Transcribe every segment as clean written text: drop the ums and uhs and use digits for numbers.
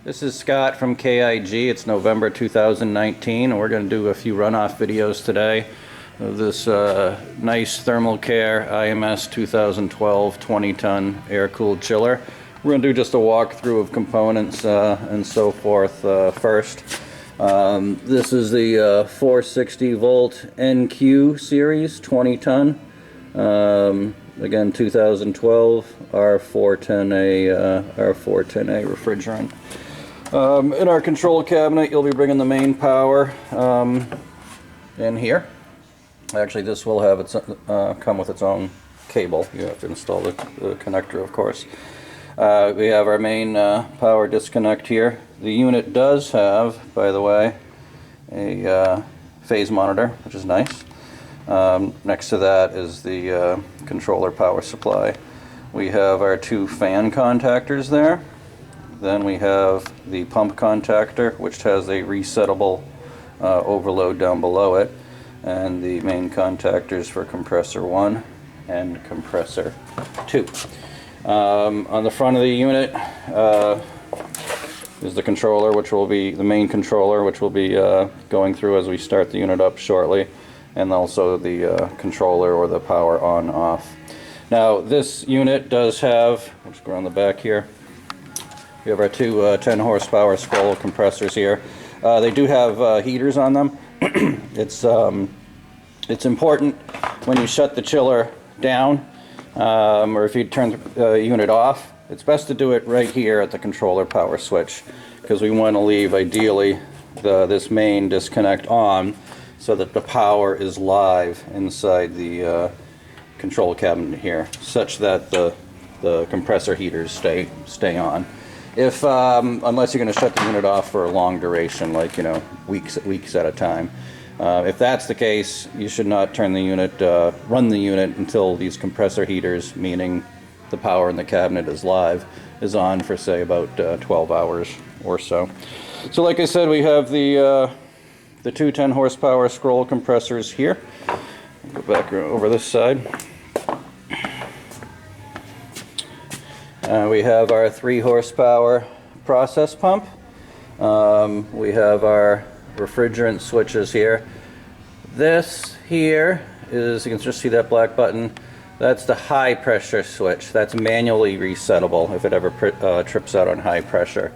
This is Scott from KIG. It's November 2019 and we're going to do a few runoff videos today of this nice thermal care IMS 2012 20-ton air-cooled chiller. We're going to do just a walkthrough of components and so forth first. This is the 460 volt NQ series 20-ton. Again, 2012 R410A refrigerant. In our control cabinet, you'll be bringing the main power in here. Actually, this will have its come with its own cable. You have to install the connector, of course. We have our main power disconnect here. The unit does have, by the way, a phase monitor, which is nice. Next to that is the controller power supply. We have our two fan contactors there. Then we have the pump contactor, which has a resettable overload down below it, and the main contactors for compressor 1 and compressor 2. On the front of the unit is the controller, which will be the main controller, which will be going through as we start the unit up shortly, and also the controller or the power on off. Now this unit does have, let's go around the back here, we have our two 10 horsepower scroll compressors here. They do have heaters on them. It's important when you shut the chiller down, or if you turn the unit off, it's best to do it right here at the controller power switch, because we want to leave ideally this main disconnect on so that the power is live inside the control cabinet here, such that the compressor heaters stay on. If unless you're going to shut the unit off for a long duration, like weeks at a time. If that's the case, you should not turn the unit, run the unit until these compressor heaters, meaning the power in the cabinet is live, is on for say about 12 hours or so. So like I said, we have the two 10 horsepower scroll compressors here. Go back over this side. We have our 3 horsepower process pump. We have our refrigerant switches here. This here is, you can just see that black button, that's the high pressure switch. That's manually resettable if it ever trips out on high pressure.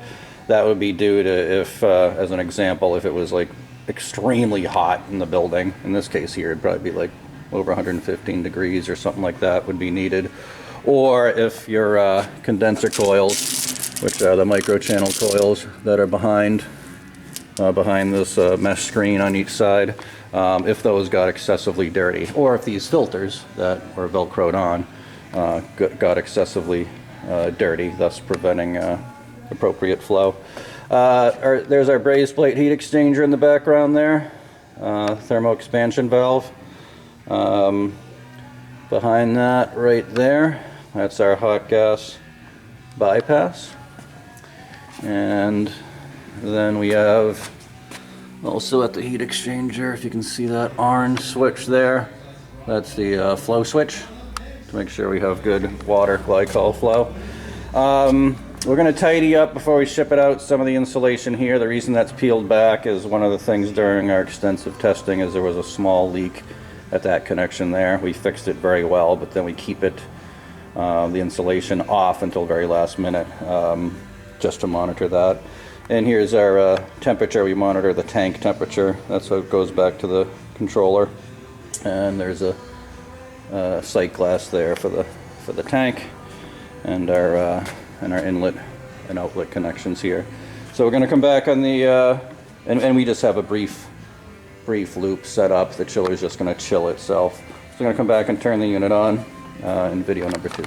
That would be due to if, as an example, if it was like extremely hot in the building. In this case here, it'd probably be like over 115 degrees or something like that would be needed. Or if your condenser coils, which are the micro channel coils that are behind this mesh screen on each side, if those got excessively dirty, or if these filters that were velcroed on got excessively dirty, thus preventing appropriate flow. There's our brazed plate heat exchanger in the background there, thermo expansion valve. Behind that right there, that's our hot gas bypass. And then we have also at the heat exchanger, if you can see that orange switch there, that's the flow switch to make sure we have good water glycol flow. We're going to tidy up before we ship it out some of the insulation here. The reason that's peeled back is one of the things during our extensive testing is there was a small leak at that connection there. We fixed it very well, but then we keep it, the insulation off until very last minute, just to monitor that. And here's our temperature. We monitor the tank temperature. That's what goes back to the controller. And there's a sight glass there for the tank, and our inlet and outlet connections here. So we're going to come back on the and we just have a brief loop set up. The chiller is just going to chill itself. So I'm going to come back and turn the unit on in video number 2.